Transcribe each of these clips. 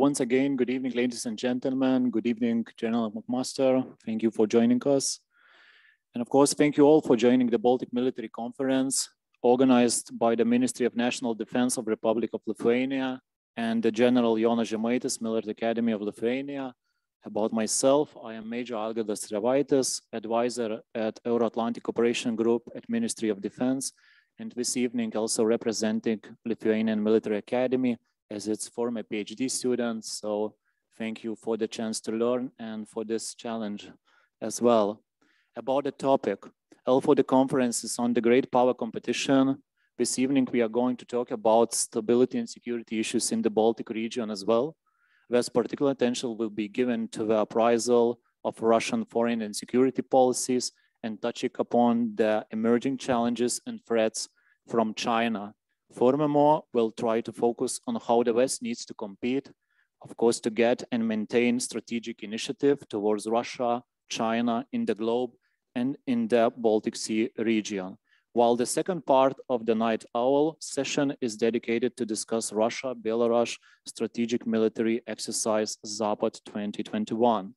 once again, good evening, ladies and gentlemen. Good evening, General McMaster. Thank you for joining us. And of course, thank you all for joining the Baltic Military Conference organized by the Ministry of National Defense of Republic of Lithuania and the General Jonas Žemaitis Military Academy of Lithuania. About myself, I am Major Algirdas Revaitis, advisor at Euro-Atlantic Operation Group at Ministry of Defense, and this evening also representing Lithuanian Military Academy as its former PhD student. So thank you for the chance to learn and for this challenge as well. About the topic, for the conference is on the great power competition. This evening we are going to talk about stability and security issues in the Baltic region as well. Thus, particular attention will be given to the appraisal of Russian foreign and security policies and touching upon the emerging challenges and threats from China. Furthermore, we'll try to focus on how the West needs to compete, of course, to get and maintain strategic initiative towards Russia, China in the globe and in the Baltic Sea region. While the second part of the Night Owl session is dedicated to discuss Russia-Belarus strategic military exercise Zapad 2021.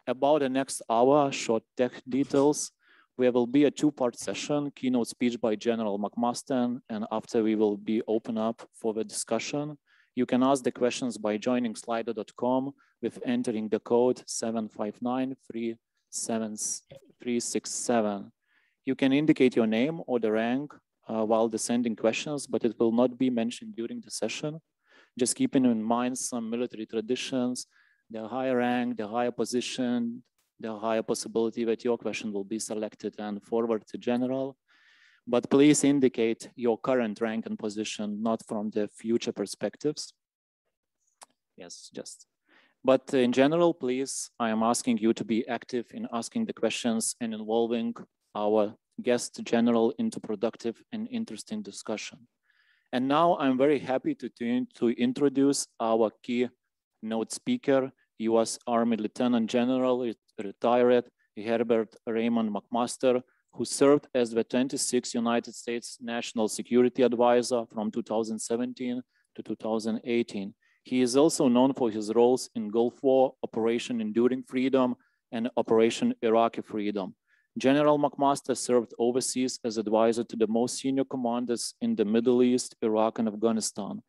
About the next hour, short tech details. There will be a two-part session, keynote speech by General McMaster, and after we will be open up for the discussion. You can ask the questions by joining slido.com with entering the code 759-367. You can indicate your name or the rank while sending questions, but it will not be mentioned during the session. Just keeping in mind some military traditions, the higher rank, the higher position, the higher possibility that your question will be selected and forwarded to general. But please indicate your current rank and position, not from the future perspectives. Yes, just. But in general, please, I am asking you to be active in asking the questions and involving our guest general into productive and interesting discussion. And now I'm very happy to introduce our keynote speaker, U.S. Army Lieutenant General, retired Herbert Raymond McMaster, who served as the 26th United States National Security Advisor from 2017 to 2018. He is also known for his roles in Gulf War, Operation Enduring Freedom, and Operation Iraqi Freedom. General McMaster served overseas as advisor to the most senior commanders in the Middle East, Iraq, and Afghanistan.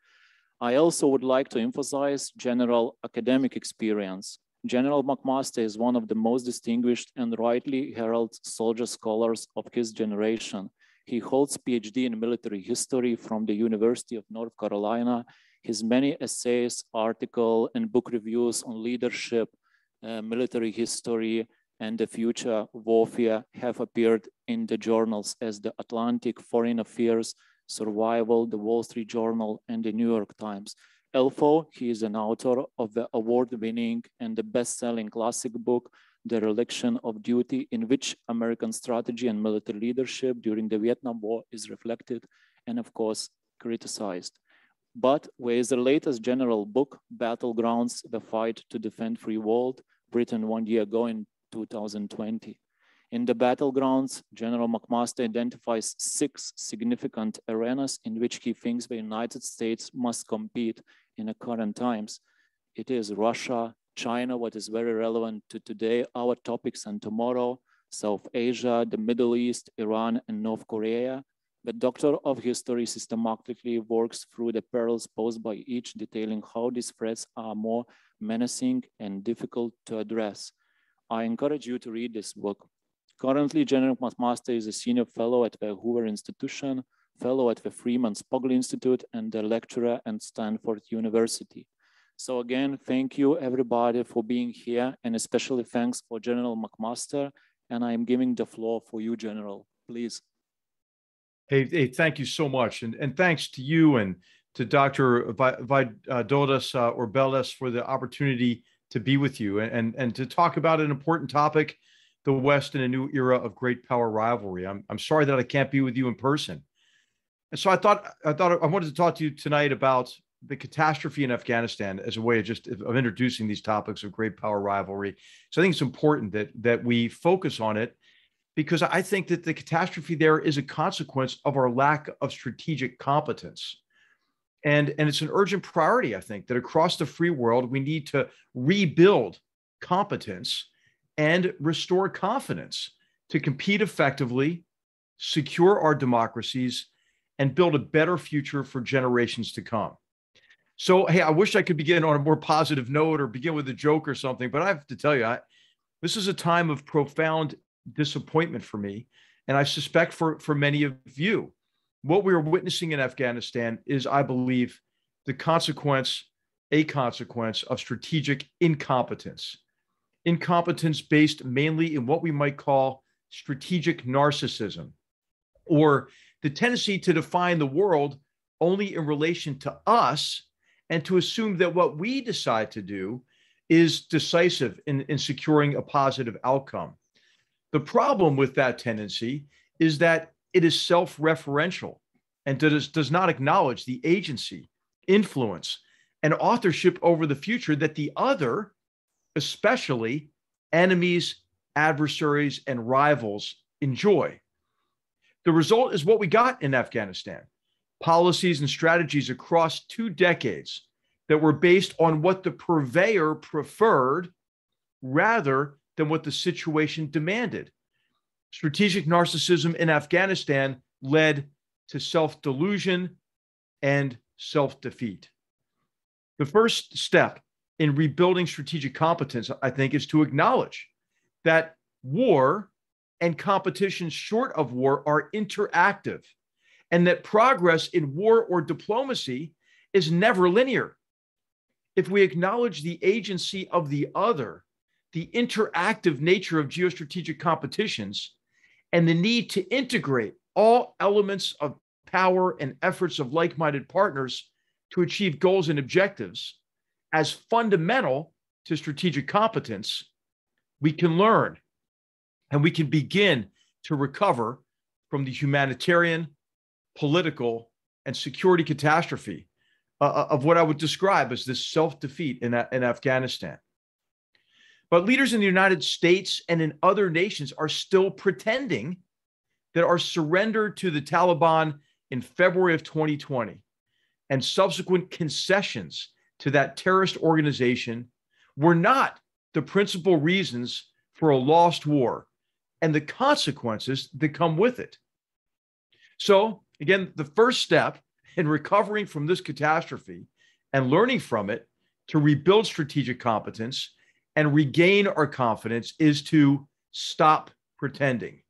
I also would like to emphasize general academic experience. General McMaster is one of the most distinguished and rightly heralded soldier scholars of his generation. He holds PhD in military history from the University of North Carolina. His many essays, articles, and book reviews on leadership, military history, and the future warfare have appeared in the journals as the Atlantic, Foreign Affairs, Survival, the Wall Street Journal, and the New York Times. Also, he is an author of the award-winning and the best-selling classic book, The Religion of Duty, in which American strategy and military leadership during the Vietnam War is reflected and, of course, criticized. But where is the latest general book, Battlegrounds, The Fight to Defend Free World, written 1 year ago in 2020. In the Battlegrounds, General McMaster identifies 6 significant arenas in which he thinks the United States must compete in the current times. It is Russia, China, what is very relevant to today, our topics and tomorrow, South Asia, the Middle East, Iran, and North Korea. The Doctor of History systematically works through the perils posed by each, detailing how these threats are more menacing and difficult to address. I encourage you to read this book. Currently, General McMaster is a senior fellow at the Hoover Institution, fellow at the Freeman Spogli Institute, and a lecturer at Stanford University. So again, thank you everybody for being here, and especially thanks for General McMaster. And I am giving the floor for you, General, please. Hey, thank you so much. And thanks to you and to Dr. Vaidotas Orbelis for the opportunity to be with you and to talk about an important topic, the West in a new era of great power rivalry. I'm sorry that I can't be with you in person. And so I wanted to talk to you tonight about the catastrophe in Afghanistan as a way of introducing these topics of great power rivalry. So I think it's important that we focus on it, because I think that the catastrophe there is a consequence of our lack of strategic competence. And it's an urgent priority, I think, that across the free world, we need to rebuild competence and restore confidence to compete effectively, secure our democracies, and build a better future for generations to come. So, hey, I wish I could begin on a more positive note or begin with a joke or something, but I have to tell you, this is a time of profound disappointment for me, and I suspect for many of you. What we are witnessing in Afghanistan is, I believe, a consequence of strategic incompetence. Incompetence based mainly in what we might call strategic narcissism, or the tendency to define the world only in relation to us and to assume that what we decide to do is decisive in securing a positive outcome. The problem with that tendency is that it is self-referential and does not acknowledge the agency, influence, and authorship over the future that the other, especially enemies, adversaries, and rivals, enjoy. The result is what we got in Afghanistan: policies and strategies across 2 decades that were based on what the purveyor preferred rather than what the situation demanded. Strategic narcissism in Afghanistan led to self-delusion and self-defeat. The first step in rebuilding strategic competence, I think, is to acknowledge that war and competition short of war are interactive, and that progress in war or diplomacy is never linear. If we acknowledge the agency of the other, the interactive nature of geostrategic competitions, and the need to integrate all elements of power and efforts of like-minded partners to achieve goals and objectives as fundamental to strategic competence, we can learn and we can begin to recover from the humanitarian, political, and security catastrophe of what I would describe as this self-defeat in Afghanistan. But leaders in the United States and in other nations are still pretending that our surrender to the Taliban in February of 2020 and subsequent concessions to that terrorist organization were not the principal reasons for a lost war and the consequences that come with it. So, again, the first step in recovering from this catastrophe and learning from it to rebuild strategic competence and regain our confidence is to stop pretending.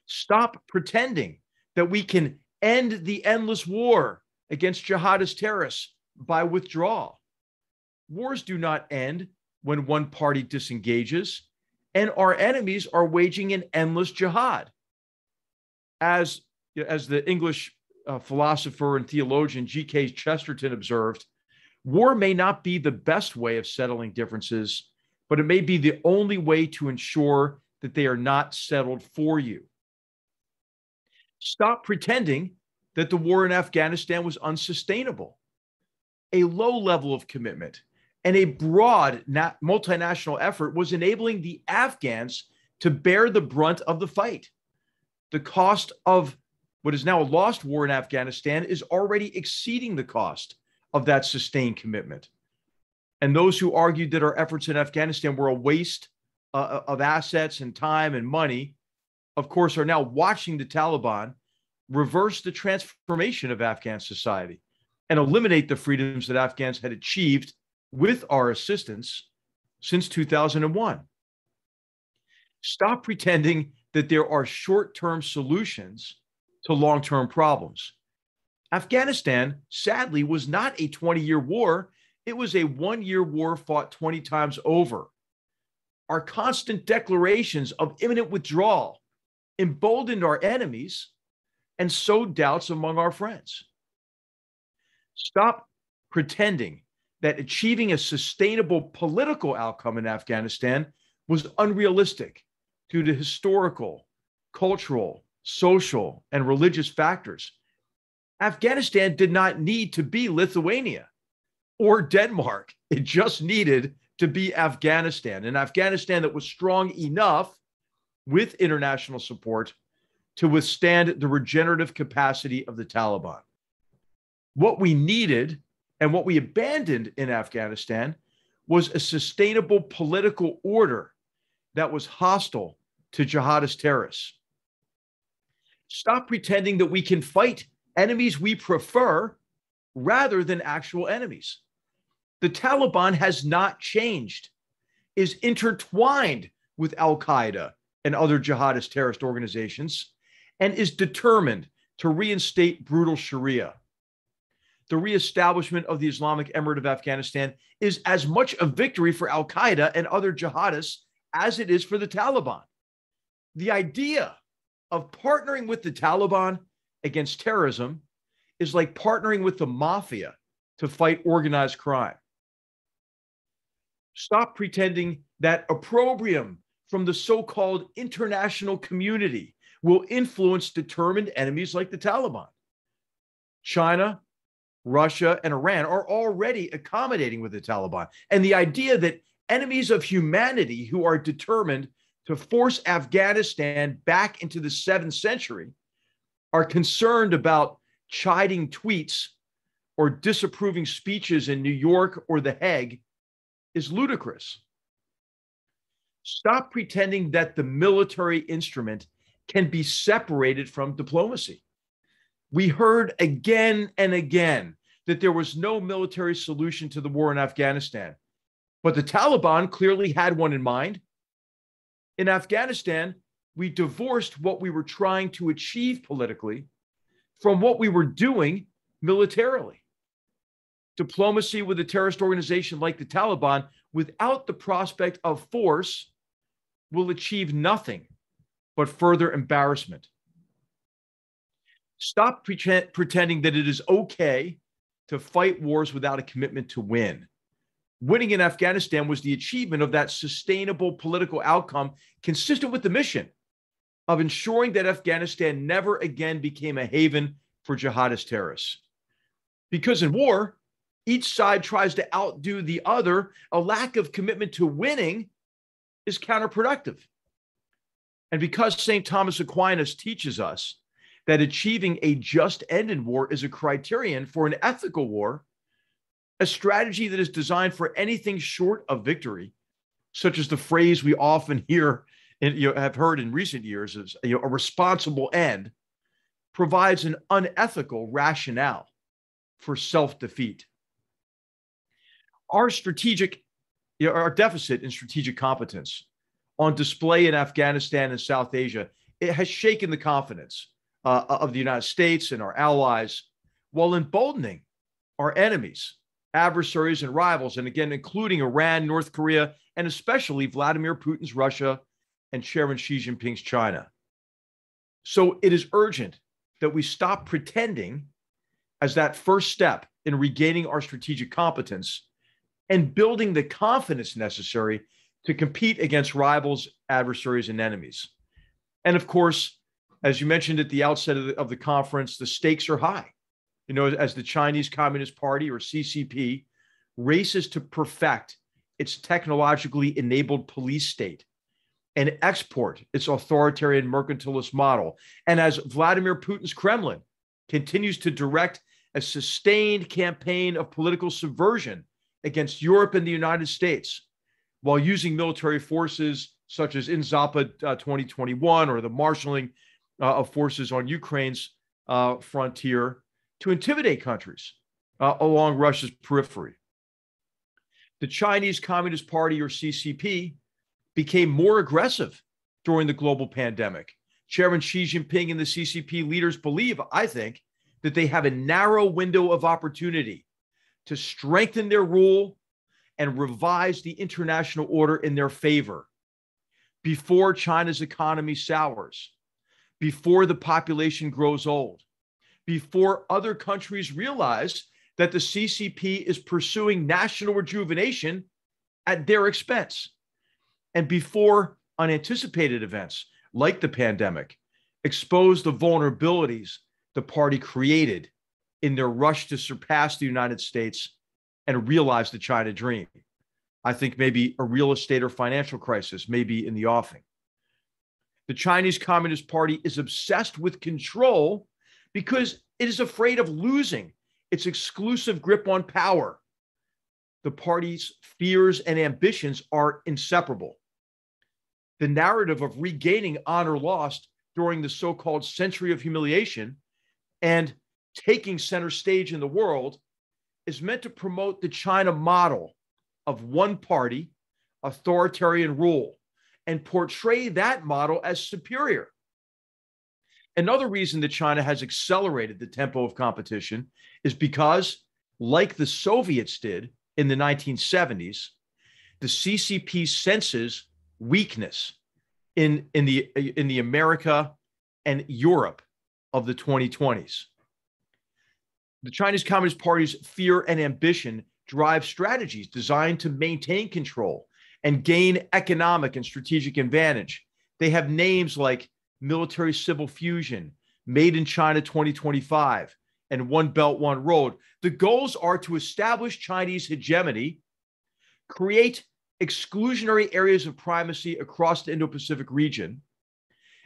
Stop pretending that we can end the endless war against jihadist terrorists by withdrawal. Wars do not end when one party disengages, and our enemies are waging an endless jihad. As the English philosopher and theologian G.K. Chesterton observed, war may not be the best way of settling differences, but it may be the only way to ensure that they are not settled for you. Stop pretending that the war in Afghanistan was unsustainable. A low level of commitment and a broad multinational effort was enabling the Afghans to bear the brunt of the fight. The cost of what is now a lost war in Afghanistan is already exceeding the cost of that sustained commitment. And those who argued that our efforts in Afghanistan were a waste of assets and time and money, of course, are now watching the Taliban reverse the transformation of Afghan society and eliminate the freedoms that Afghans had achieved with our assistance since 2001. Stop pretending that there are short-term solutions to long-term problems. Afghanistan, sadly, was not a 20-year war. It was a 1-year war fought 20 times over. Our constant declarations of imminent withdrawal emboldened our enemies and sowed doubts among our friends. Stop pretending that achieving a sustainable political outcome in Afghanistan was unrealistic due to historical, cultural, social, and religious factors. Afghanistan did not need to be Lithuania or Denmark. It just needed to be Afghanistan, an Afghanistan that was strong enough with international support to withstand the regenerative capacity of the Taliban. What we needed and what we abandoned in Afghanistan was a sustainable political order that was hostile to jihadist terrorists. Stop pretending that we can fight enemies we prefer rather than actual enemies. The Taliban has not changed, is intertwined with Al-Qaeda and other jihadist terrorist organizations, and is determined to reinstate brutal Sharia. The reestablishment of the Islamic Emirate of Afghanistan is as much a victory for Al-Qaeda and other jihadists as it is for the Taliban. The idea of partnering with the Taliban against terrorism is like partnering with the mafia to fight organized crime. Stop pretending that opprobrium from the so-called international community will influence determined enemies like the Taliban. China, Russia, and Iran are already accommodating with the Taliban. And the idea that enemies of humanity who are determined to force Afghanistan back into the 7th century are concerned about chiding tweets or disapproving speeches in New York or The Hague is ludicrous. Stop pretending that the military instrument can be separated from diplomacy. We heard again and again that there was no military solution to the war in Afghanistan, but the Taliban clearly had one in mind. In Afghanistan, we divorced what we were trying to achieve politically from what we were doing militarily. Diplomacy with a terrorist organization like the Taliban without the prospect of force will achieve nothing but further embarrassment. Stop pretending that it is okay to fight wars without a commitment to win. Winning in Afghanistan was the achievement of that sustainable political outcome consistent with the mission of ensuring that Afghanistan never again became a haven for jihadist terrorists. Because in war, each side tries to outdo the other. A lack of commitment to winning is counterproductive. And because St. Thomas Aquinas teaches us that achieving a just end in war is a criterion for an ethical war, a strategy that is designed for anything short of victory, such as the phrase we often hear and have heard in recent years is a responsible end, provides an unethical rationale for self-defeat. Our deficit in strategic competence on display in Afghanistan and South Asia, it has shaken the confidence of the United States and our allies, while emboldening our enemies, adversaries, and rivals, and again, including Iran, North Korea, and especially Vladimir Putin's Russia and Chairman Xi Jinping's China. So it is urgent that we stop pretending as that first step in regaining our strategic competence and building the confidence necessary to compete against rivals, adversaries, and enemies. And of course, as you mentioned at the outset of the conference, the stakes are high. You know, as the Chinese Communist Party, or CCP, races to perfect its technologically enabled police state and export its authoritarian mercantilist model. And as Vladimir Putin's Kremlin continues to direct a sustained campaign of political subversion against Europe and the United States, while using military forces such as in Zapad 2021 or the marshaling of forces on Ukraine's frontier to intimidate countries along Russia's periphery. The Chinese Communist Party, or CCP, became more aggressive during the global pandemic. Chairman Xi Jinping and the CCP leaders believe, I think, that they have a narrow window of opportunity to strengthen their rule and revise the international order in their favor before China's economy sours, before the population grows old, before other countries realize that the CCP is pursuing national rejuvenation at their expense, and before unanticipated events like the pandemic expose the vulnerabilities the party created in their rush to surpass the United States and realize the China dream. I think maybe a real estate or financial crisis may be in the offing. The Chinese Communist Party is obsessed with control because it is afraid of losing its exclusive grip on power. The party's fears and ambitions are inseparable. The narrative of regaining honor lost during the so-called century of humiliation and taking center stage in the world is meant to promote the China model of one party, authoritarian rule, and portray that model as superior. Another reason that China has accelerated the tempo of competition is because, like the Soviets did in the 1970s, the CCP senses weakness in the America and Europe of the 2020s. The Chinese Communist Party's fear and ambition drive strategies designed to maintain control and gain economic and strategic advantage. They have names like military civil fusion, Made in China 2025, and One Belt, One Road. The goals are to establish Chinese hegemony, create exclusionary areas of primacy across the Indo-Pacific region,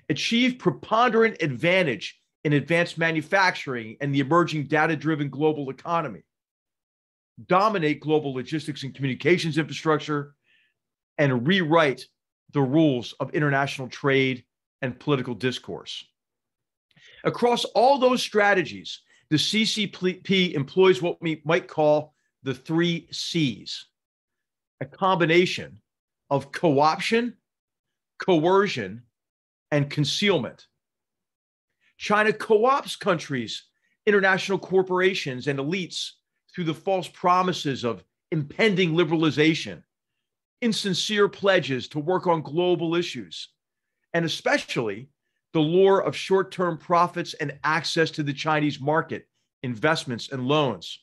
achieve preponderant advantage in advanced manufacturing and the emerging data-driven global economy, dominate global logistics and communications infrastructure, and rewrite the rules of international trade and political discourse. Across all those strategies, the CCP employs what we might call the 3 C's, a combination of co-option, coercion, and concealment. China co-opts countries, international corporations, and elites through the false promises of impending liberalization, insincere pledges to work on global issues, and especially the lure of short-term profits and access to the Chinese market, investments, and loans.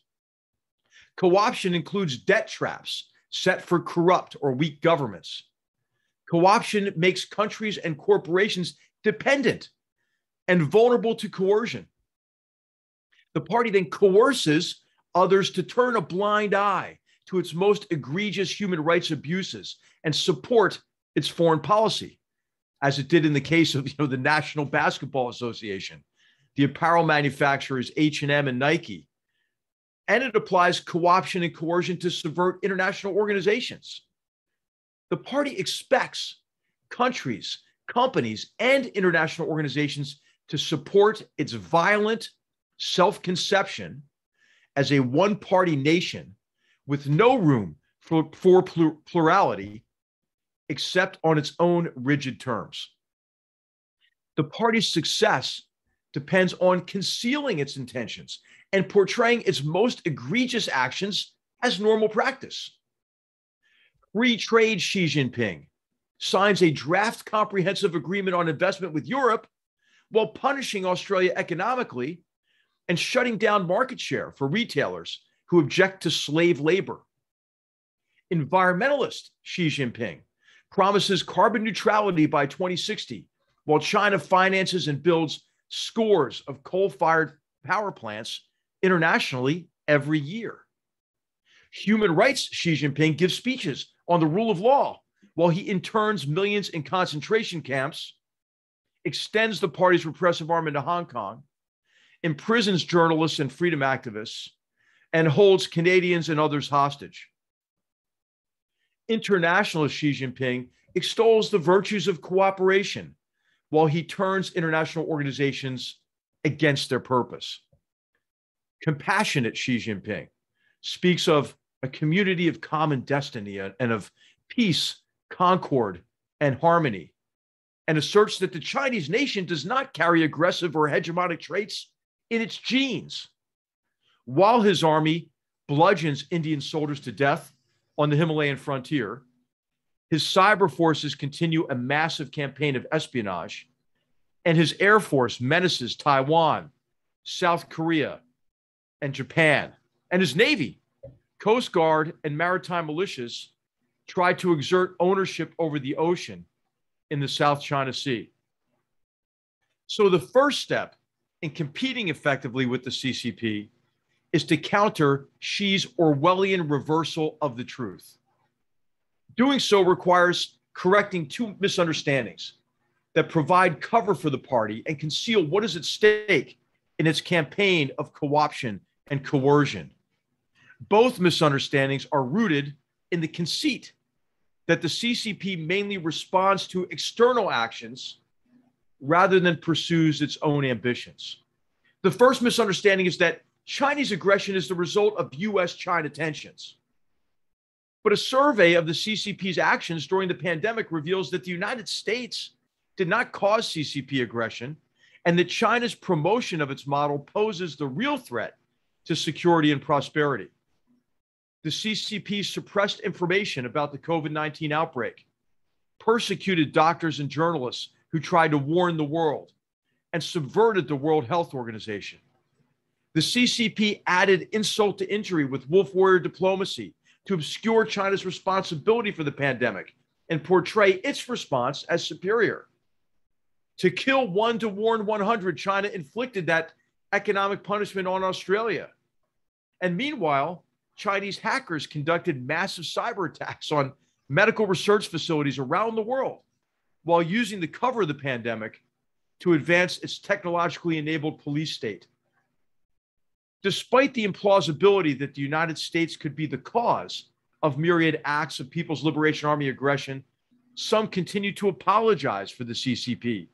Co-option includes debt traps set for corrupt or weak governments. Co-option makes countries and corporations dependent and vulnerable to coercion. The party then coerces others to turn a blind eye to its most egregious human rights abuses and support its foreign policy, as it did in the case of the National Basketball Association, the apparel manufacturers H&M and Nike. And it applies co-option and coercion to subvert international organizations. The party expects countries, companies, and international organizations to support its violent self-conception as a one-party nation with no room for plurality except on its own rigid terms. The party's success depends on concealing its intentions and portraying its most egregious actions as normal practice. Free trade Xi Jinping signs a draft comprehensive agreement on investment with Europe while punishing Australia economically and shutting down market share for retailers who object to slave labor. Environmentalist Xi Jinping promises carbon neutrality by 2060, while China finances and builds scores of coal-fired power plants internationally every year. Human rights Xi Jinping gives speeches on the rule of law, while he interns millions in concentration camps, extends the party's repressive arm into Hong Kong, imprisons journalists and freedom activists, and holds Canadians and others hostage. Internationalist Xi Jinping extols the virtues of cooperation, while he turns international organizations against their purpose. Compassionate Xi Jinping speaks of a community of common destiny and of peace, concord, and harmony, and asserts that the Chinese nation does not carry aggressive or hegemonic traits in its genes. While his army bludgeons Indian soldiers to death on the Himalayan frontier, his cyber forces continue a massive campaign of espionage, and his air force menaces Taiwan, South Korea, and Japan. And his Navy, Coast Guard, and maritime militias try to exert ownership over the ocean in the South China Sea. So the first step in competing effectively with the CCP is to counter Xi's Orwellian reversal of the truth. Doing so requires correcting 2 misunderstandings that provide cover for the party and conceal what is at stake in its campaign of co-option and coercion. Both misunderstandings are rooted in the conceit that the CCP mainly responds to external actions rather than pursues its own ambitions. The first misunderstanding is that Chinese aggression is the result of US-China tensions. But a survey of the CCP's actions during the pandemic reveals that the United States did not cause CCP aggression, and that China's promotion of its model poses the real threat to security and prosperity. The CCP suppressed information about the COVID-19 outbreak, persecuted doctors and journalists who tried to warn the world, and subverted the World Health Organization. The CCP added insult to injury with wolf warrior diplomacy to obscure China's responsibility for the pandemic and portray its response as superior. To kill one to warn 100, China inflicted that economic punishment on Australia. And meanwhile, Chinese hackers conducted massive cyber attacks on medical research facilities around the world while using the cover of the pandemic to advance its technologically enabled police state. Despite the implausibility that the United States could be the cause of myriad acts of People's Liberation Army aggression, some continue to apologize for the CCP,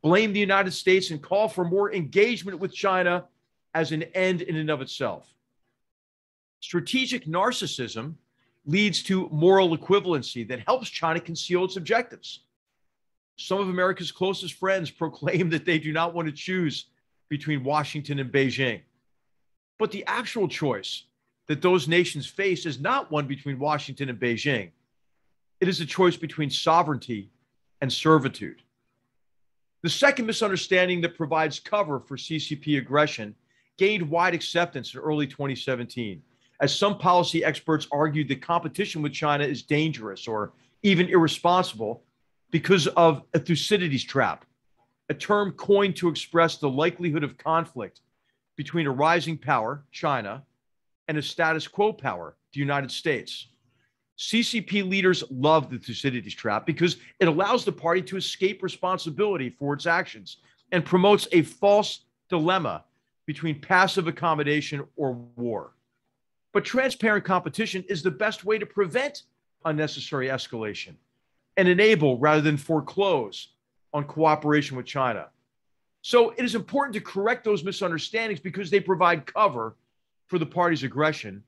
blame the United States, and call for more engagement with China as an end in and of itself. Strategic narcissism leads to moral equivalency that helps China conceal its objectives. Some of America's closest friends proclaim that they do not want to choose between Washington and Beijing. But the actual choice that those nations face is not one between Washington and Beijing. It is a choice between sovereignty and servitude. The second misunderstanding that provides cover for CCP aggression gained wide acceptance in early 2017, as some policy experts argued that competition with China is dangerous or even irresponsible because of a Thucydides Trap, a term coined to express the likelihood of conflict between a rising power, China, and a status quo power, the United States. CCP leaders love the Thucydides Trap because it allows the party to escape responsibility for its actions and promotes a false dilemma between passive accommodation or war. But transparent competition is the best way to prevent unnecessary escalation and enable rather than foreclose on cooperation with China. So it is important to correct those misunderstandings because they provide cover for the party's aggression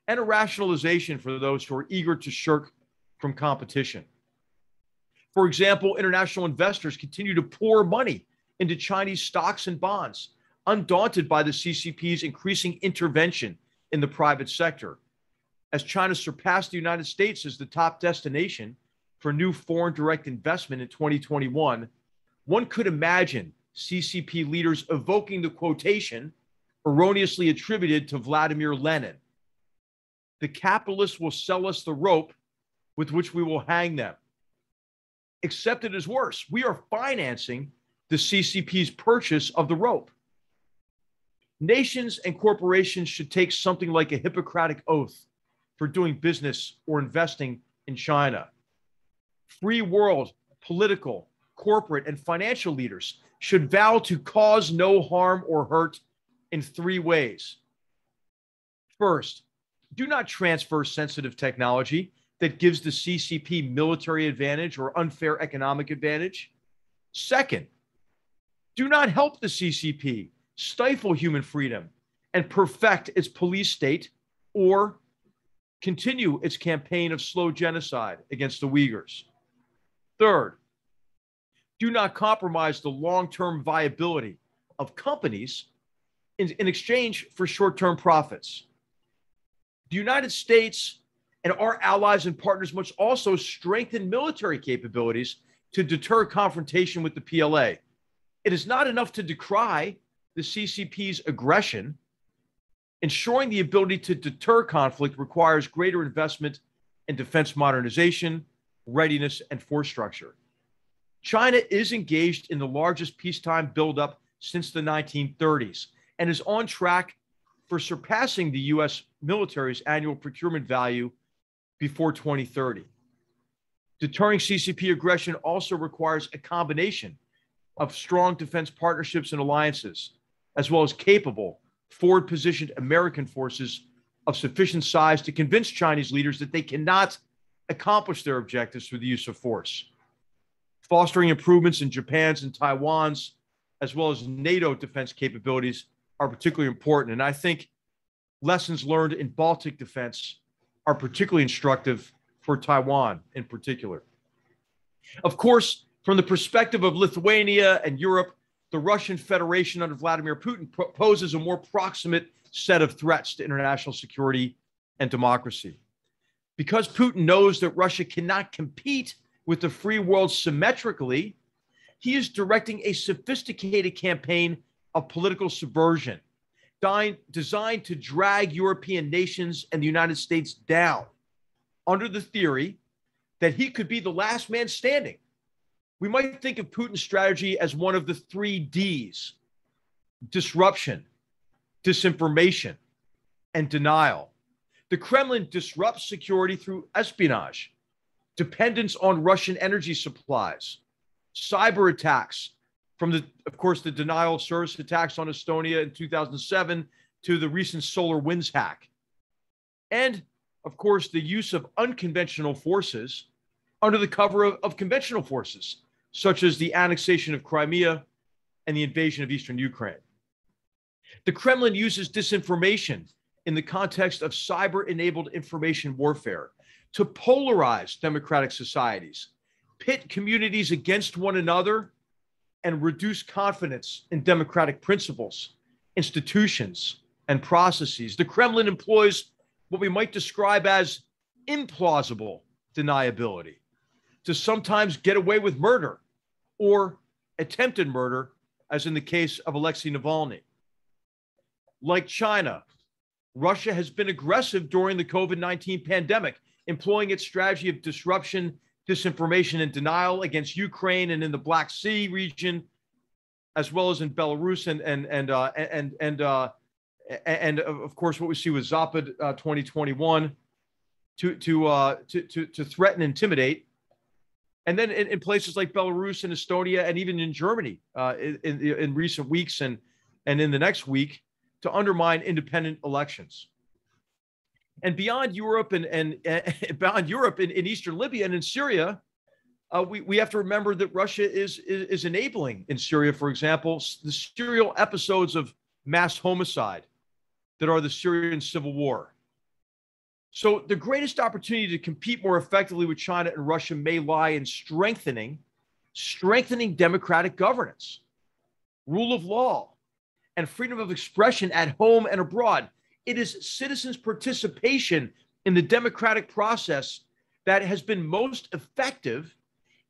and a rationalization for those who are eager to shirk from competition. For example, international investors continue to pour money into Chinese stocks and bonds, undaunted by the CCP's increasing intervention in the private sector. As China surpassed the United States as the top destination for new foreign direct investment in 2021, one could imagine CCP leaders evoking the quotation erroneously attributed to Vladimir Lenin: "The capitalists will sell us the rope with which we will hang them." Except it is worse. We are financing the CCP's purchase of the rope. Nations and corporations should take something like a Hippocratic oath for doing business or investing in China. Free world, political, corporate, and financial leaders should vow to cause no harm or hurt in 3 ways. First, do not transfer sensitive technology that gives the CCP military advantage or unfair economic advantage. Second, do not help the CCP stifle human freedom and perfect its police state or continue its campaign of slow genocide against the Uyghurs. Third, do not compromise the long-term viability of companies in exchange for short-term profits. The United States and our allies and partners must also strengthen military capabilities to deter confrontation with the PLA. It is not enough to decry the CCP's aggression. Ensuring the ability to deter conflict requires greater investment in defense modernization, readiness, and force structure. China is engaged in the largest peacetime buildup since the 1930s and is on track for surpassing the U.S. military's annual procurement value before 2030. Deterring CCP aggression also requires a combination of strong defense partnerships and alliances, as well as capable, forward-positioned American forces of sufficient size to convince Chinese leaders that they cannot accomplish their objectives through the use of force. Fostering improvements in Japan's and Taiwan's, as well as NATO defense capabilities, are particularly important. And I think lessons learned in Baltic defense are particularly instructive for Taiwan in particular. Of course, from the perspective of Lithuania and Europe, the Russian Federation under Vladimir Putin poses a more proximate set of threats to international security and democracy. Because Putin knows that Russia cannot compete with the free world symmetrically, he is directing a sophisticated campaign of political subversion designed to drag European nations and the United States down under the theory that he could be the last man standing. We might think of Putin's strategy as one of the 3 Ds: disruption, disinformation, and denial. The Kremlin disrupts security through espionage, dependence on Russian energy supplies, cyber attacks, from of course, the denial of service attacks on Estonia in 2007 to the recent SolarWinds hack. And, of course, the use of unconventional forces under the cover of conventional forces, such as the annexation of Crimea and the invasion of eastern Ukraine. The Kremlin uses disinformation in the context of cyber-enabled information warfare to polarize democratic societies, pit communities against one another, and reduce confidence in democratic principles, institutions, and processes. The Kremlin employs what we might describe as implausible deniability to sometimes get away with murder or attempted murder, as in the case of Alexei Navalny. Like China, Russia has been aggressive during the COVID-19 pandemic, employing its strategy of disruption, disinformation, and denial against Ukraine and in the Black Sea region, as well as in Belarus and of course what we see with Zapad 2021 to threaten and intimidate. And then in places like Belarus and Estonia and even in Germany in recent weeks and in the next week to undermine independent elections. And beyond Europe and beyond Europe in Eastern Libya and in Syria, we have to remember that Russia is enabling in Syria, for example, the serial episodes of mass homicide that are the Syrian civil war. So the greatest opportunity to compete more effectively with China and Russia may lie in strengthening democratic governance, rule of law, and freedom of expression at home and abroad. It is citizens' participation in the democratic process that has been most effective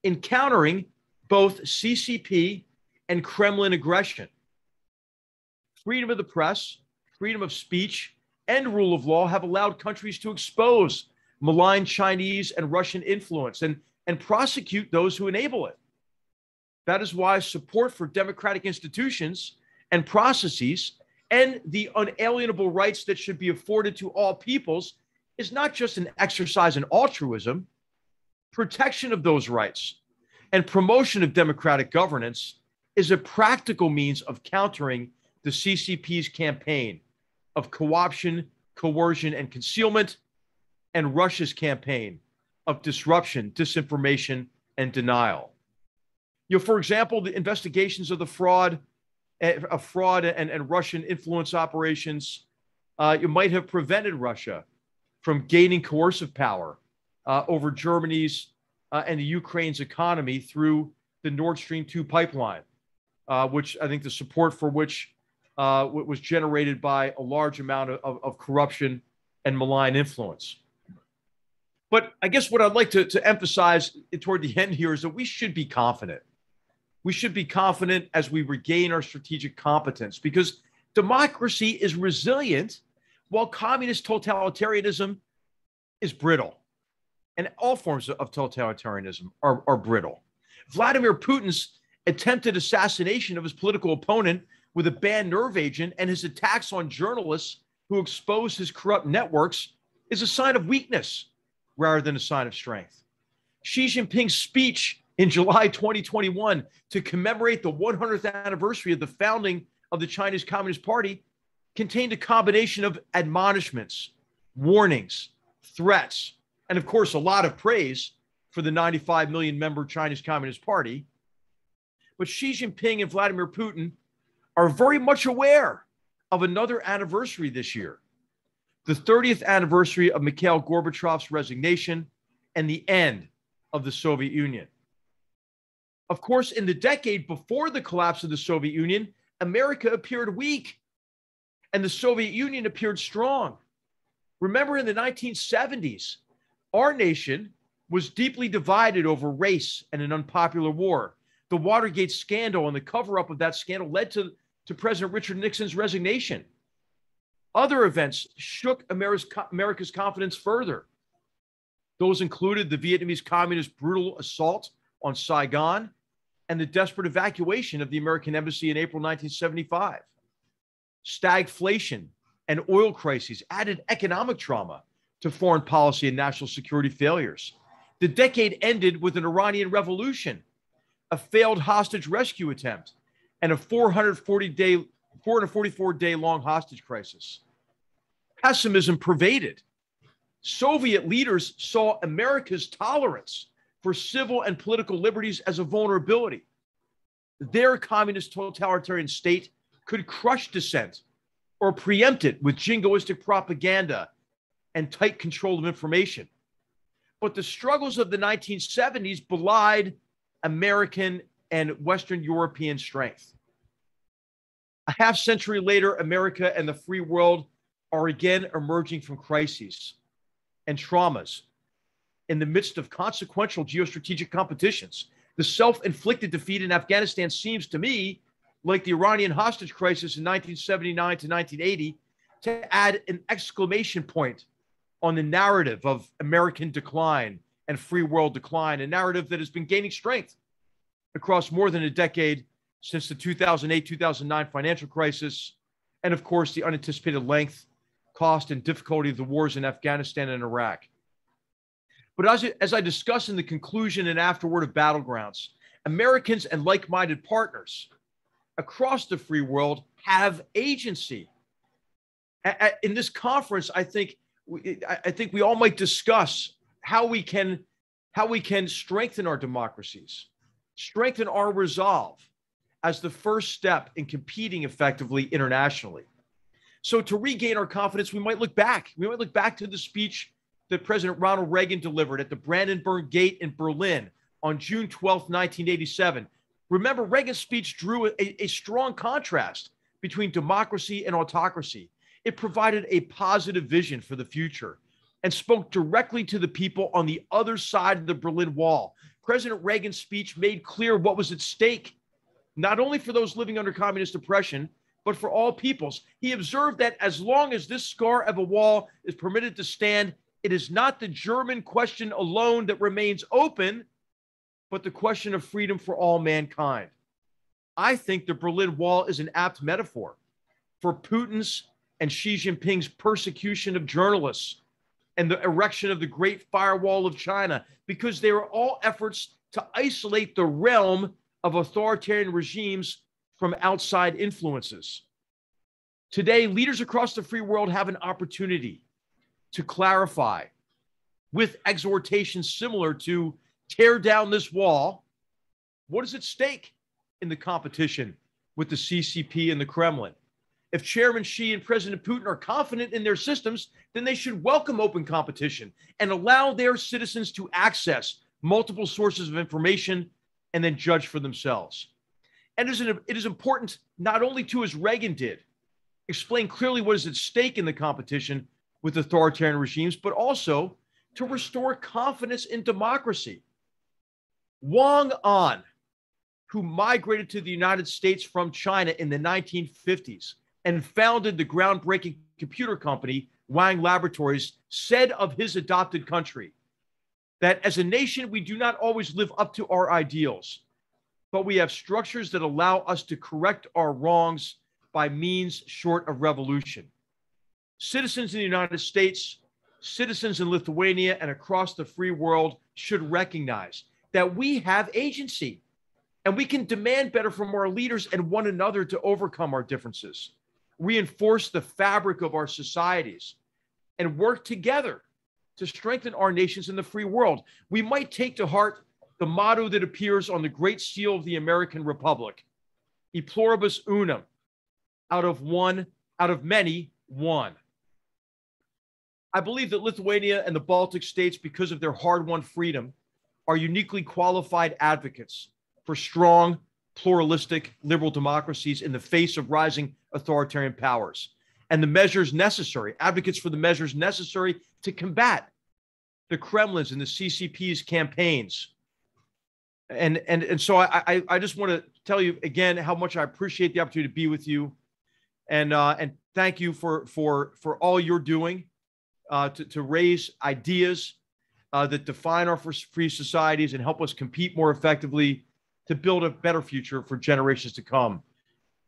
in countering both CCP and Kremlin aggression. Freedom of the press, freedom of speech, and rule of law have allowed countries to expose malign Chinese and Russian influence and prosecute those who enable it. That is why support for democratic institutions and processes and the unalienable rights that should be afforded to all peoples is not just an exercise in altruism. Protection of those rights and promotion of democratic governance is a practical means of countering the CCP's campaign of co-option, coercion, and concealment, and Russia's campaign of disruption, disinformation, and denial. For example, the investigations of the fraud and Russian influence operations might have prevented Russia from gaining coercive power over Germany's and the Ukraine's economy through the Nord Stream 2 pipeline, which I think the support for which was generated by a large amount of corruption and malign influence. But I guess what I'd like to emphasize toward the end here is that we should be confident. We should be confident as we regain our strategic competence, because democracy is resilient while communist totalitarianism is brittle. And all forms of totalitarianism are brittle. Vladimir Putin's attempted assassination of his political opponent with a banned nerve agent and his attacks on journalists who expose his corrupt networks is a sign of weakness rather than a sign of strength. Xi Jinping's speech in July 2021 to commemorate the 100th anniversary of the founding of the Chinese Communist Party contained a combination of admonishments, warnings, threats, and of course, a lot of praise for the 95 million member Chinese Communist Party. But Xi Jinping and Vladimir Putin are very much aware of another anniversary this year, the 30th anniversary of Mikhail Gorbachev's resignation and the end of the Soviet Union. Of course, in the decade before the collapse of the Soviet Union, America appeared weak and the Soviet Union appeared strong. Remember, in the 1970s, our nation was deeply divided over race and an unpopular war. The Watergate scandal and the cover-up of that scandal led to President Richard Nixon's resignation. Other events shook America's confidence further. Those included the Vietnamese communist brutal assault on Saigon and the desperate evacuation of the American embassy in April 1975. Stagflation and oil crises added economic trauma to foreign policy and national security failures. The decade ended with an Iranian revolution, a failed hostage rescue attempt, and a 444-day-long hostage crisis. Pessimism pervaded. Soviet leaders saw America's tolerance for civil and political liberties as a vulnerability. Their communist totalitarian state could crush dissent or preempt it with jingoistic propaganda and tight control of information. But the struggles of the 1970s belied American and Western European strength. A half century later, America and the free world are again emerging from crises and traumas in the midst of consequential geostrategic competitions. The self-inflicted defeat in Afghanistan seems to me like the Iranian hostage crisis in 1979 to 1980 to add an exclamation point on the narrative of American decline and free world decline, a narrative that has been gaining strength across more than a decade since the 2008-2009 financial crisis, and of course, the unanticipated length, cost, and difficulty of the wars in Afghanistan and Iraq. But as I discuss in the conclusion and afterword of Battlegrounds, Americans and like-minded partners across the free world have agency. In this conference, I think we all might discuss how we can strengthen our democracies, strengthen our resolve as the first step in competing effectively internationally. So to regain our confidence, we might look back. We might look back to the speech that President Ronald Reagan delivered at the Brandenburg Gate in Berlin on June 12, 1987. Remember, Reagan's speech drew a strong contrast between democracy and autocracy. It provided a positive vision for the future and spoke directly to the people on the other side of the Berlin Wall. President Reagan's speech made clear what was at stake, not only for those living under communist oppression, but for all peoples. He observed that as long as this scar of a wall is permitted to stand, it is not the German question alone that remains open, but the question of freedom for all mankind. I think the Berlin Wall is an apt metaphor for Putin's and Xi Jinping's persecution of journalists and the erection of the Great Firewall of China, because they are all efforts to isolate the realm of authoritarian regimes from outside influences. Today, leaders across the free world have an opportunity to clarify with exhortations similar to tear down this wall. What is at stake in the competition with the CCP and the Kremlin? If Chairman Xi and President Putin are confident in their systems, then they should welcome open competition and allow their citizens to access multiple sources of information and then judge for themselves. And it is important not only to, as Reagan did, explain clearly what is at stake in the competition with authoritarian regimes, but also to restore confidence in democracy. Wang An, who migrated to the United States from China in the 1950s and founded the groundbreaking computer company Wang Laboratories, said of his adopted country that as a nation, we do not always live up to our ideals, but we have structures that allow us to correct our wrongs by means short of revolution. Citizens in the United States, citizens in Lithuania, and across the free world should recognize that we have agency and we can demand better from our leaders and one another to overcome our differences. reinforce the fabric of our societies, and work together to strengthen our nations in the free world. We might take to heart the motto that appears on the Great Seal of the American Republic, E pluribus unum, out of many, one. I believe that Lithuania and the Baltic states, because of their hard-won freedom, are uniquely qualified advocates for strong, pluralistic, liberal democracies in the face of rising authoritarian powers, and the measures necessary, advocates for the measures necessary to combat the Kremlin's and the CCP's campaigns. And so I just want to tell you again how much I appreciate the opportunity to be with you, and thank you for all you're doing to raise ideas that define our free societies and help us compete more effectively to build a better future for generations to come.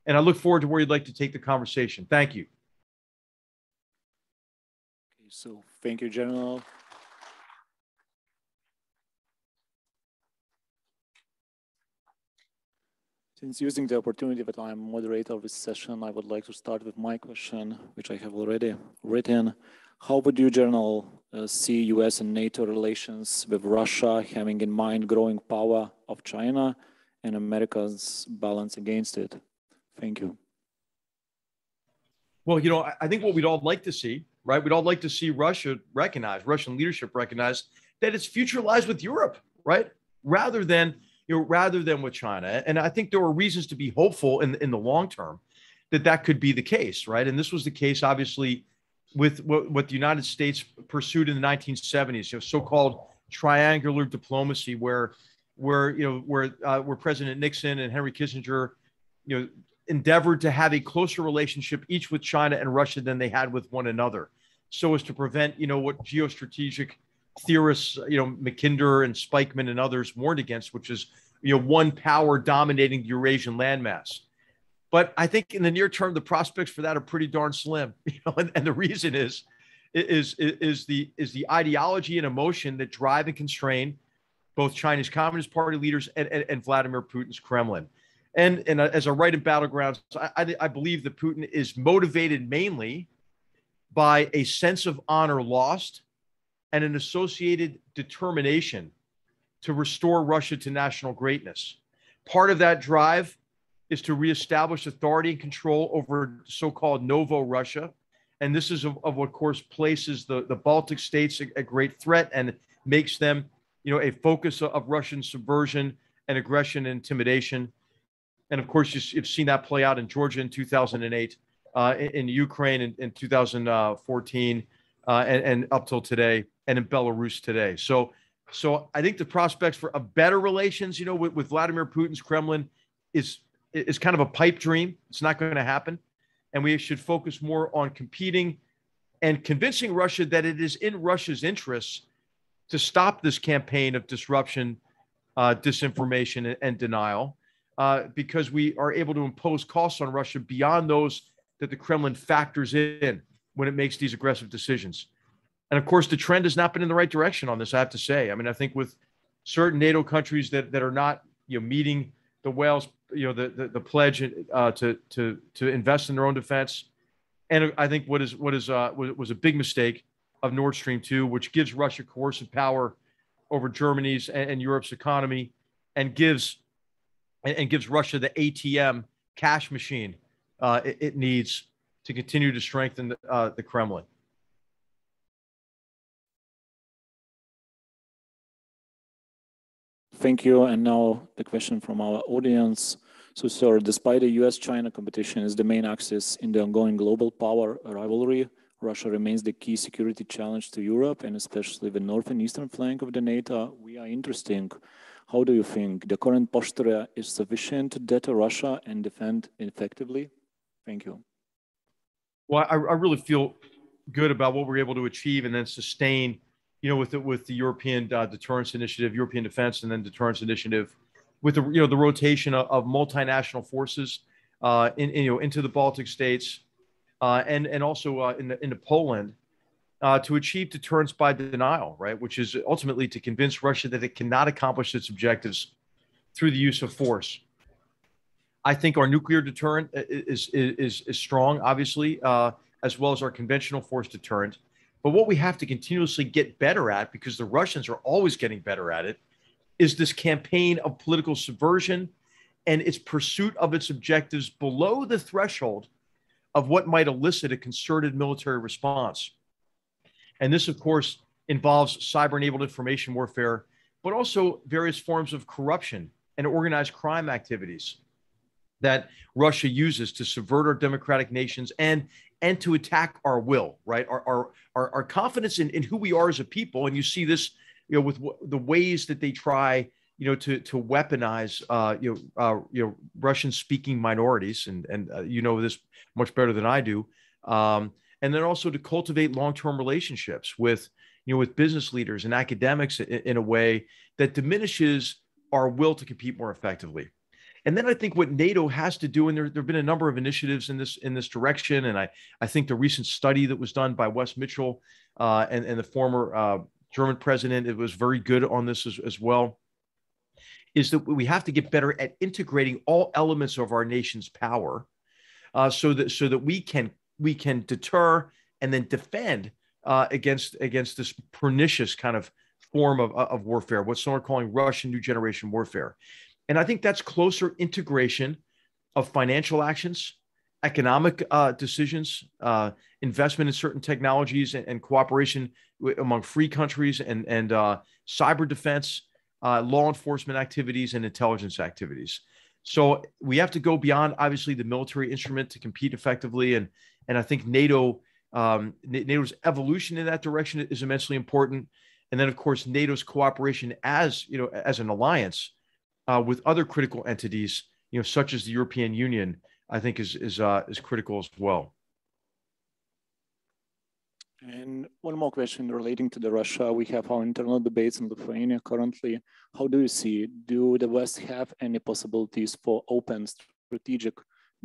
And I look forward to where you'd like to take the conversation. Thank you. Okay, so thank you, General. Since using the opportunity that I'm moderator of this session, I would like to start with my question, which I have already written. How would you, General, see US and NATO relations with Russia, having in mind growing power of China and America's balance against it? Thank you. Well, you know, I think what we'd all like to see, right? We'd all like to see Russia recognize, Russian leadership recognize that its future lies with Europe, right? Rather than with China. And I think there were reasons to be hopeful in the long term that could be the case, right? And this was the case, obviously, with what the United States pursued in the 1970s, you know, so-called triangular diplomacy, where President Nixon and Henry Kissinger, you know, endeavored to have a closer relationship each with China and Russia than they had with one another, so as to prevent, you know, what geostrategic theorists, you know, Mackinder and Spikeman and others warned against, which is, you know, one power dominating the Eurasian landmass. But I think in the near term, the prospects for that are pretty darn slim. You know, and the reason is the ideology and emotion that drive and constrain both China's Communist Party leaders and Vladimir Putin's Kremlin. And as I write in Battlegrounds, I believe that Putin is motivated mainly by a sense of honor lost and an associated determination to restore Russia to national greatness. Part of that drive is to reestablish authority and control over so-called Novo Russia. And this is, of course, places the Baltic states a great threat and makes them, you know, a focus of Russian subversion and aggression and intimidation. And of course, you've seen that play out in Georgia in 2008, in Ukraine in 2014, and up till today, and in Belarus today. So I think the prospects for a better relations, you know, with Vladimir Putin's Kremlin is kind of a pipe dream. It's not going to happen. And we should focus more on competing and convincing Russia that it is in Russia's interests to stop this campaign of disruption, disinformation, and denial, because we are able to impose costs on Russia beyond those that the Kremlin factors in when it makes these aggressive decisions. And of course, the trend has not been in the right direction on this, I have to say. I mean, I think with certain NATO countries that are not, you know, meeting the Wales, you know, the pledge to invest in their own defense, and I think what was a big mistake of Nord Stream 2, which gives Russia coercive power over Germany's and Europe's economy, and gives Russia the ATM cash machine it needs to continue to strengthen the Kremlin. Thank you. And now the question from our audience. So, sir, despite the US-China competition is the main axis in the ongoing global power rivalry, Russia remains the key security challenge to Europe, and especially the north and eastern flank of the NATO. We are interesting. How do you think the current posture is sufficient to deter Russia and defend effectively? Thank you. Well, I really feel good about what we're able to achieve and then sustain, you know, with the European deterrence initiative, European defense, and then deterrence initiative, with the rotation of multinational forces into the Baltic states, and also into Poland, to achieve deterrence by denial, right? Which is ultimately to convince Russia that it cannot accomplish its objectives through the use of force. I think our nuclear deterrent is strong, obviously, as well as our conventional force deterrent. But what we have to continuously get better at, because the Russians are always getting better at it, is this campaign of political subversion and its pursuit of its objectives below the threshold of what might elicit a concerted military response. And this, of course, involves cyber-enabled information warfare, but also various forms of corruption and organized crime activities that Russia uses to subvert our democratic nations and to attack our will, right? Our confidence in who we are as a people. And you see this, with the ways that they try, to weaponize, Russian-speaking minorities, and this much better than I do, and then also to cultivate long-term relationships with business leaders and academics in a way that diminishes our will to compete more effectively. And then I think what NATO has to do, and there have been a number of initiatives in this direction, and I think the recent study that was done by Wes Mitchell and the former German president, it was very good on this as well, is that we have to get better at integrating all elements of our nation's power, so that we can deter and then defend against this pernicious kind of form of warfare, what some are calling Russian new generation warfare. And I think that's closer integration of financial actions, economic decisions, investment in certain technologies, and cooperation among free countries, and cyber defense, law enforcement activities, and intelligence activities. So we have to go beyond, obviously, the military instrument to compete effectively. And I think NATO's evolution in that direction is immensely important. And then, of course, NATO's cooperation as an alliance with other critical entities, such as the European Union, I think is critical as well. And one more question relating to Russia. We have our internal debates in Lithuania currently. How do you see? Do the West have any possibilities for open strategic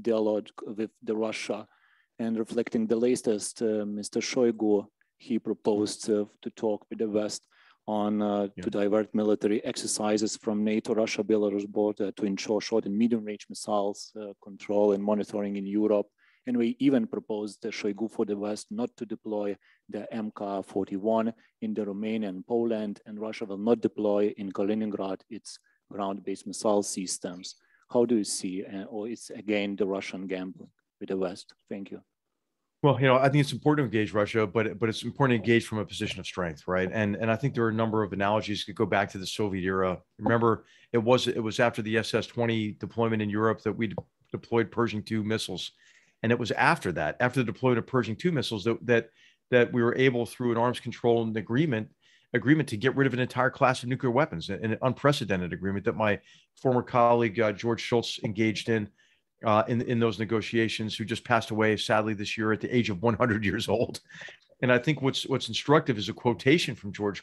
dialogue with Russia? And reflecting the latest, Mr. Shoigu, he proposed to talk with the West on to divert military exercises from NATO-Russia-Belarus border to ensure short and medium-range missiles control and monitoring in Europe. And we even proposed Shoigu for the West not to deploy the MK-41 in the Romania and Poland, and Russia will not deploy in Kaliningrad its ground-based missile systems. How do you see, or it's again the Russian gambling with the West? Thank you. Well, I think it's important to engage Russia, but it's important to engage from a position of strength, right? And I think there are a number of analogies that go back to the Soviet era. Remember, it was after the SS-20 deployment in Europe that we deployed Pershing II missiles, and it was after that, after the deployment of Pershing II missiles, that we were able, through an arms control and agreement to get rid of an entire class of nuclear weapons, an unprecedented agreement that my former colleague George Shultz engaged in those negotiations, who just passed away sadly this year at the age of 100 years old. And I think what's instructive is a quotation from George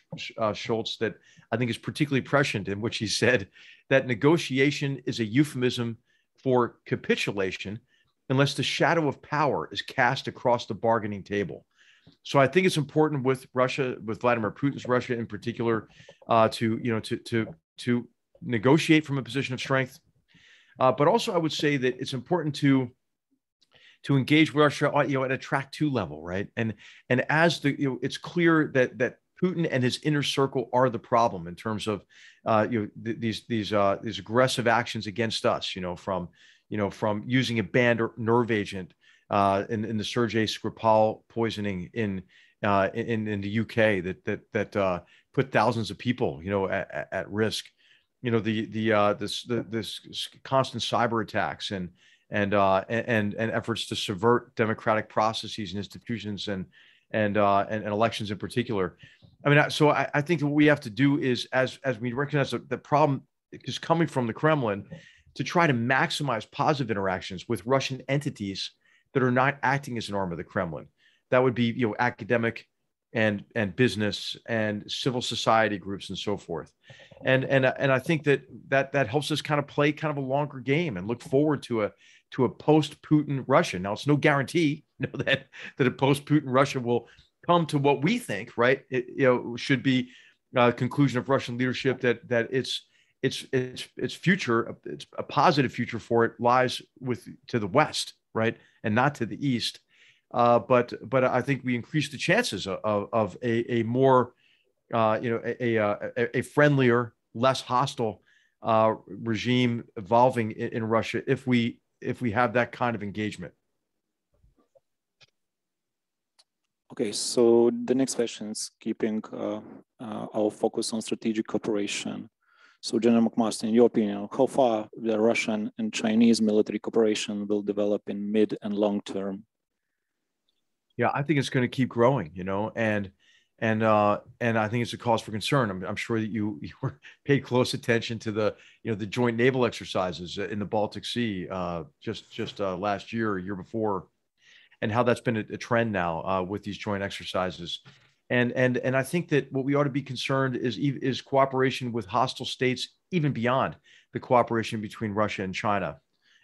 Shultz that I think is particularly prescient, in which he said that negotiation is a euphemism for capitulation unless the shadow of power is cast across the bargaining table. So I think it's important with Russia, with Vladimir Putin's Russia in particular, to negotiate from a position of strength. But also, I would say that it's important to engage Russia, at a track 2 level, right? And as it's clear that Putin and his inner circle are the problem in terms of these aggressive actions against us, from using a banned nerve agent in the Sergei Skripal poisoning in the UK that put thousands of people at risk. This constant cyber attacks and efforts to subvert democratic processes and institutions and elections in particular. I mean, so I think what we have to do is, as we recognize the problem is coming from the Kremlin, to try to maximize positive interactions with Russian entities that are not acting as an arm of the Kremlin. That would be, academic and business and civil society groups and so forth. And I think that helps us kind of play kind of a longer game and look forward to a post-Putin Russia. Now, it's no guarantee that a post-Putin Russia will come to what we think, right? It should be a conclusion of Russian leadership that its future, it's a positive future for it lies to the west, right, and not to the east. But I think we increase the chances of a more a friendlier, less hostile regime evolving in Russia if we have that kind of engagement. Okay, so the next question is keeping our focus on strategic cooperation. So, General McMaster, in your opinion, how far the Russian and Chinese military cooperation will develop in mid and long term? Yeah, I think it's going to keep growing, and I think it's a cause for concern. I'm sure that you paid close attention to the joint naval exercises in the Baltic Sea just last year or year before, and how that's been a trend now with these joint exercises. And I think that what we ought to be concerned is cooperation with hostile states, even beyond the cooperation between Russia and China.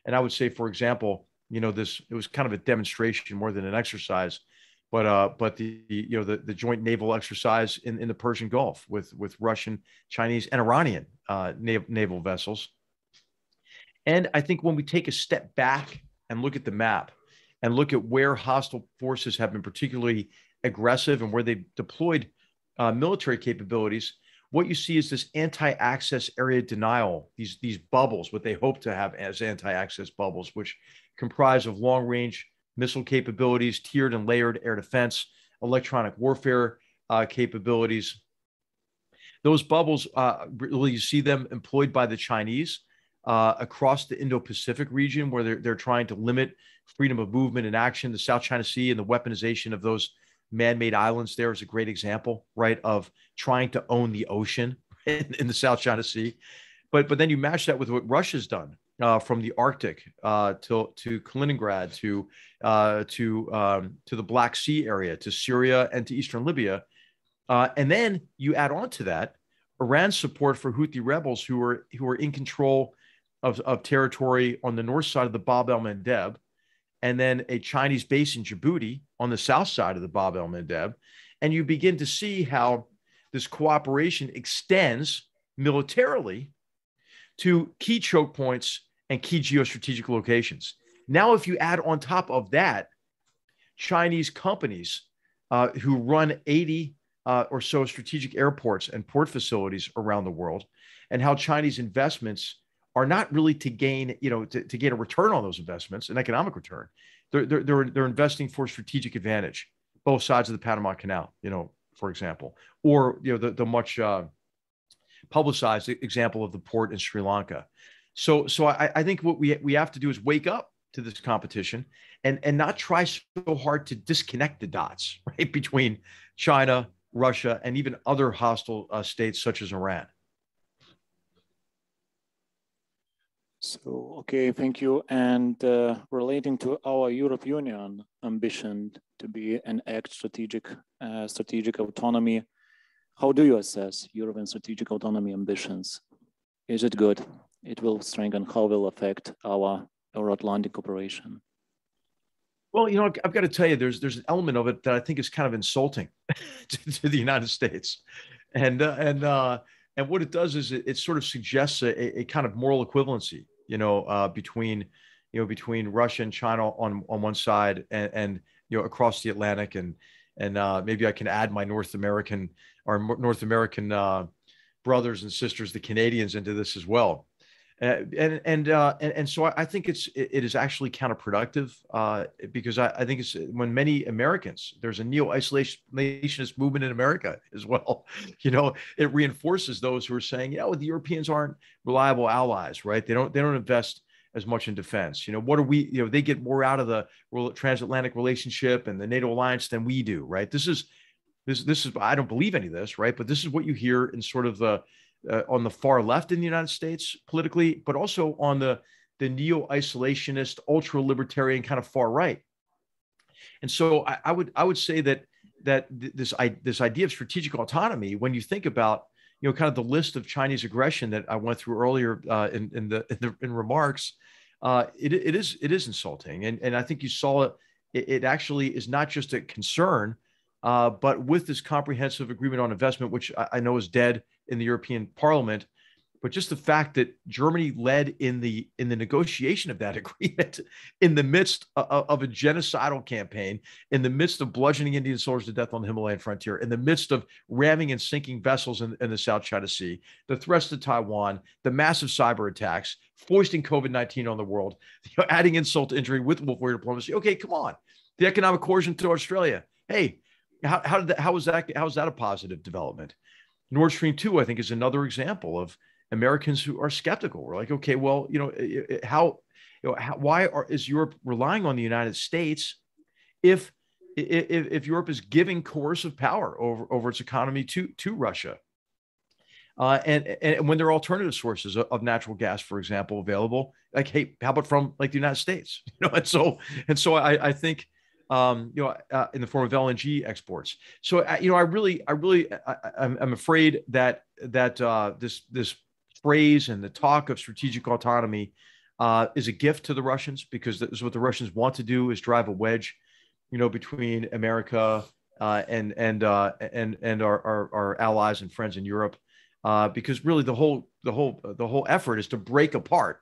And I would say, for example, it was kind of a demonstration more than an exercise, but the joint naval exercise in the Persian Gulf with Russian, Chinese, and Iranian naval vessels. And I think when we take a step back and look at the map and look at where hostile forces have been particularly aggressive and where they've deployed military capabilities, what you see is this anti-access area denial, these bubbles, what they hope to have as anti-access bubbles, which comprise of long-range missile capabilities, tiered and layered air defense, electronic warfare capabilities. Those bubbles, really, you see them employed by the Chinese across the Indo-Pacific region, where they're trying to limit freedom of movement and action. The South China Sea and the weaponization of those man-made islands there is a great example, right, of trying to own the ocean in the South China Sea. But then you match that with what Russia's done from the Arctic to Kaliningrad to the Black Sea area, to Syria and to Eastern Libya. And then you add on to that Iran's support for Houthi rebels who are in control of territory on the north side of the Bab el-Mandeb, and then a Chinese base in Djibouti on the south side of the Bab el-Mandeb. And you begin to see how this cooperation extends militarily to key choke points and key geostrategic locations. Now, if you add on top of that, Chinese companies who run 80 or so strategic airports and port facilities around the world, and how Chinese investments are not really to gain, to gain a return on those investments, an economic return. They're investing for strategic advantage, both sides of the Panama Canal, for example, or the much publicized example of the port in Sri Lanka. So I think what we have to do is wake up to this competition and not try so hard to disconnect the dots, right, between China, Russia, and even other hostile states such as Iran. So, okay, thank you. And relating to our European Union ambition to be an strategic autonomy, how do you assess European strategic autonomy ambitions? Is it good? It will strengthen, how will affect our Euro-Atlantic cooperation? Well, I've got to tell you, there's an element of it that I think is kind of insulting to the United States, and what it does is it sort of suggests a kind of moral equivalency, between Russia and China on one side and across the Atlantic, and maybe I can add my North American brothers and sisters, the Canadians, into this as well. And so I think it is actually counterproductive because I think it's when many Americans, there's a neo-isolationist movement in America as well. It reinforces those who are saying, the Europeans aren't reliable allies, right? They don't invest as much in defense. What are we? They get more out of the transatlantic relationship and the NATO alliance than we do, right? This is I don't believe any of this, right? But this is what you hear in sort of the on the far left in the United States politically, but also on the neo-isolationist, ultra-libertarian kind of far right. And so I would say that this idea of strategic autonomy, when you think about kind of the list of Chinese aggression that I went through earlier in remarks, it is insulting, and I think you saw it. It actually is not just a concern, but with this comprehensive agreement on investment, which I know is dead in the European Parliament, but just the fact that Germany led in the negotiation of that agreement in the midst of a genocidal campaign, in the midst of bludgeoning Indian soldiers to death on the Himalayan frontier, in the midst of ramming and sinking vessels in the South China Sea, the threats to Taiwan, the massive cyber attacks, foisting COVID-19 on the world, adding insult to injury with wolf warrior diplomacy. Okay, come on. The economic coercion to Australia. Hey, how was that a positive development? Nord Stream 2, I think, is another example of Americans who are skeptical. We're like, okay, well, why is Europe relying on the United States if Europe is giving coercive power over its economy to Russia? And when there are alternative sources of natural gas, for example, available, like, hey, how about from like the United States? And so I think in the form of LNG exports. So I'm afraid that this phrase and the talk of strategic autonomy is a gift to the Russians, because this is what the Russians want to do, is drive a wedge, between America and our allies and friends in Europe, because really the whole effort is to break apart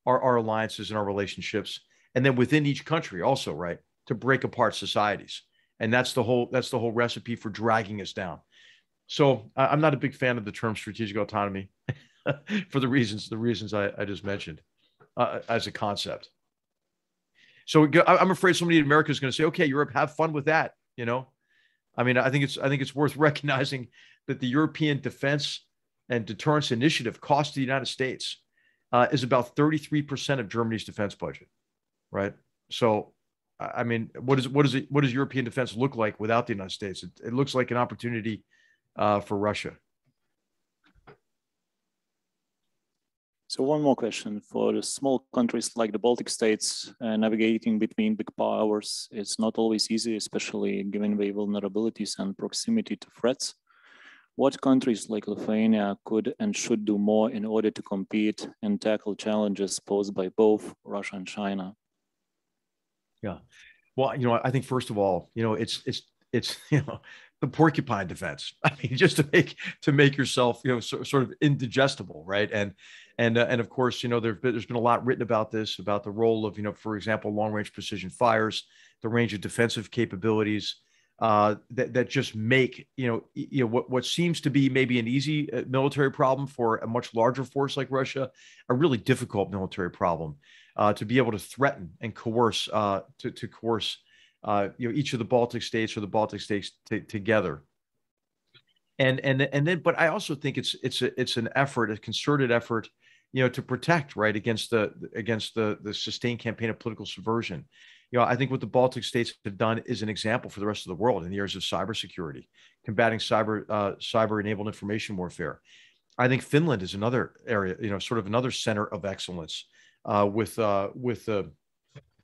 our alliances and our relationships, and then within each country also, right, to break apart societies, and that's the whole recipe for dragging us down. So I'm not a big fan of the term strategic autonomy for the reasons I just mentioned as a concept. So I'm afraid somebody in America is going to say, okay, Europe, have fun with that. I mean, I think it's worth recognizing that the European Defense and Deterrence Initiative cost the United States is about 33% of Germany's defense budget, right? So, I mean, what does European defense look like without the United States? It looks like an opportunity for Russia. So one more question. For the small countries like the Baltic states, navigating between big powers is not always easy, especially given their vulnerabilities and proximity to threats. What countries like Lithuania could and should do more in order to compete and tackle challenges posed by both Russia and China? Yeah, well, I think first of all, it's the porcupine defense. I mean, just to make yourself, sort of indigestible, right? And of course, there's been a lot written about this, about the role of, for example, long-range precision fires, the range of defensive capabilities that just make, what seems to be maybe an easy military problem for a much larger force like Russia, a really difficult military problem to be able to threaten and coerce, to coerce, each of the Baltic states or the Baltic states together. And then, but I also think it's an effort, a concerted effort, to protect, right, against the sustained campaign of political subversion. I think what the Baltic states have done is an example for the rest of the world in the areas of cybersecurity, combating cyber-enabled information warfare. I think Finland is another area, sort of another center of excellence with the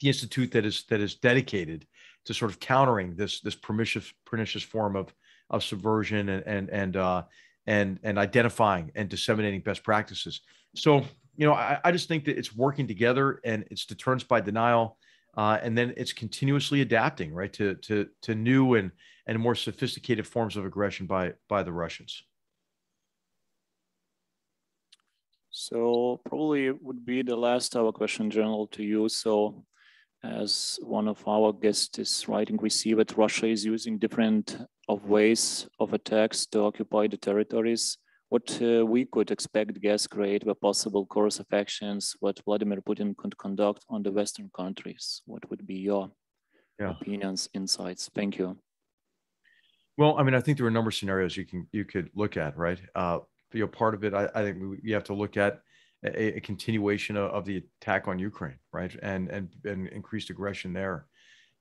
institute that is dedicated to sort of countering this pernicious form of subversion and identifying and disseminating best practices. So, I just think that it's working together, and it's deterrence by denial, and then it's continuously adapting, right, to new and more sophisticated forms of aggression by the Russians. So probably it would be the last our question, General, to you. So as one of our guests is writing, we see that Russia is using different ways of attacks to occupy the territories. What we could expect gas create the possible course of actions what Vladimir Putin could conduct on the Western countries. What would be your opinions, insights? Thank you. Well, I mean, I think there are a number of scenarios you could look at, right? Part of it, I think you have to look at a continuation of the attack on Ukraine, right, and increased aggression there.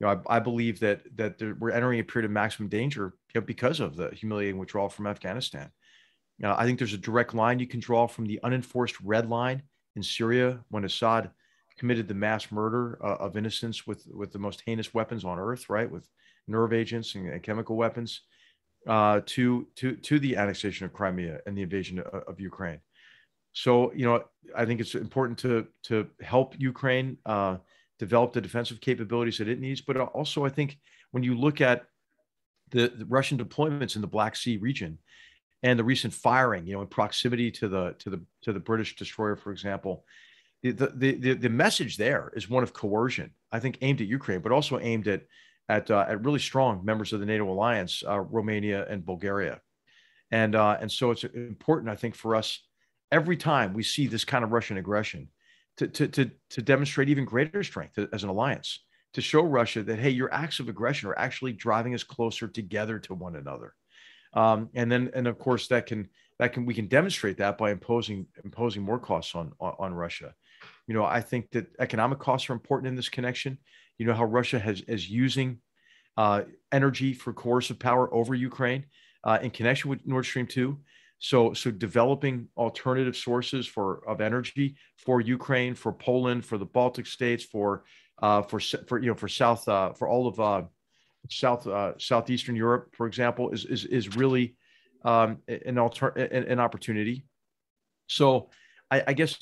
I believe that we're entering a period of maximum danger because of the humiliating withdrawal from Afghanistan. I think there's a direct line you can draw from the unenforced red line in Syria when Assad committed the mass murder of innocents with the most heinous weapons on earth, right, with nerve agents and chemical weapons, to the annexation of Crimea and the invasion of Ukraine. So, I think it's important to help Ukraine develop the defensive capabilities that it needs. But also, I think when you look at the Russian deployments in the Black Sea region, and the recent firing, in proximity to the British destroyer, for example, the message there is one of coercion, I think, aimed at Ukraine, but also aimed at really strong members of the NATO alliance, Romania and Bulgaria. And so it's important, I think, for us every time we see this kind of Russian aggression to demonstrate even greater strength as an alliance, to show Russia that, hey, your acts of aggression are actually driving us closer together to one another. And of course we can demonstrate that by imposing more costs on Russia. I think that economic costs are important in this connection. How Russia is using energy for coercive power over Ukraine in connection with Nord Stream 2. So developing alternative sources of energy for Ukraine, for Poland, for the Baltic states, for southeastern Europe, for example, is really an opportunity. So I guess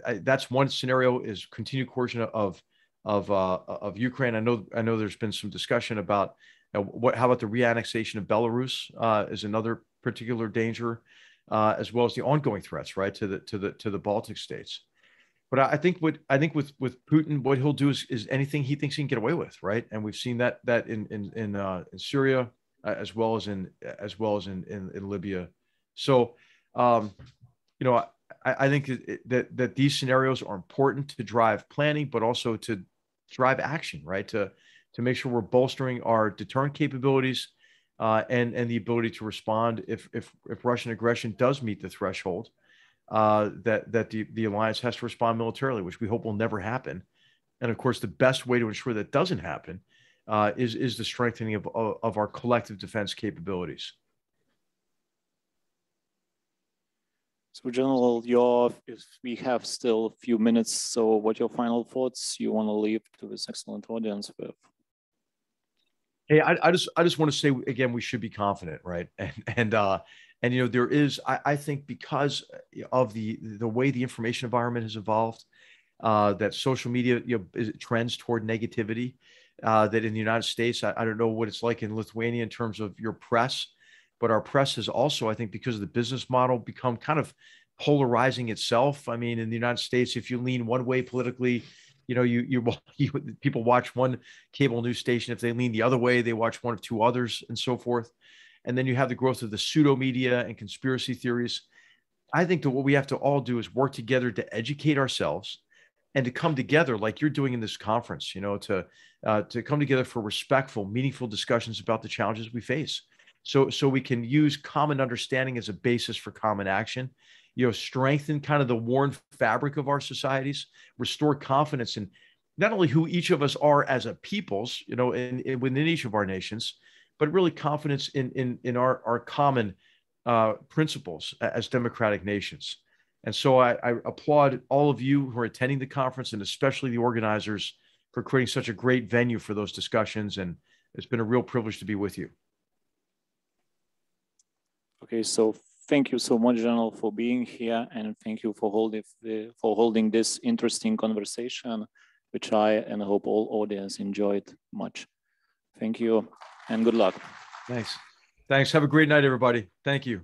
that's one scenario, is continued coercion of Ukraine. I know there's been some discussion about how about the reannexation of Belarus is another particular danger, as well as the ongoing threats, right, to the Baltic states. But I think with Putin, what he'll do is anything he thinks he can get away with, right? And we've seen that in Syria, as well as in Libya. So I think that these scenarios are important to drive planning, but also to drive action, right? To make sure we're bolstering our deterrent capabilities and the ability to respond if Russian aggression does meet the threshold. That the alliance has to respond militarily, which we hope will never happen. And of course, the best way to ensure that doesn't happen is the strengthening of our collective defense capabilities. So, General, if we have still a few minutes, so what your final thoughts you want to leave to this excellent audience with? Hey, I just want to say again, we should be confident, right? And there is, I think, because of the way the information environment has evolved, that social media trends toward negativity. That in the United States, I don't know what it's like in Lithuania in terms of your press, but our press has also, I think, because of the business model, become kind of polarizing itself. I mean, in the United States, if you lean one way politically, people watch one cable news station. If they lean the other way, they watch one of two others, and so forth. And then you have the growth of the pseudo media and conspiracy theories. I think that what we have to all do is work together to educate ourselves and to come together like you're doing in this conference, to come together for respectful, meaningful discussions about the challenges we face. So we can use common understanding as a basis for common action, strengthen kind of the worn fabric of our societies, restore confidence in not only who each of us are as a peoples, within each of our nations, but really confidence in our common principles as democratic nations. And so I applaud all of you who are attending the conference, and especially the organizers, for creating such a great venue for those discussions. And it's been a real privilege to be with you. Okay, so thank you so much, General, for being here, and thank you for holding this interesting conversation, which I and I hope all audience enjoyed much. Thank you and good luck. Thanks. Have a great night, everybody. Thank you.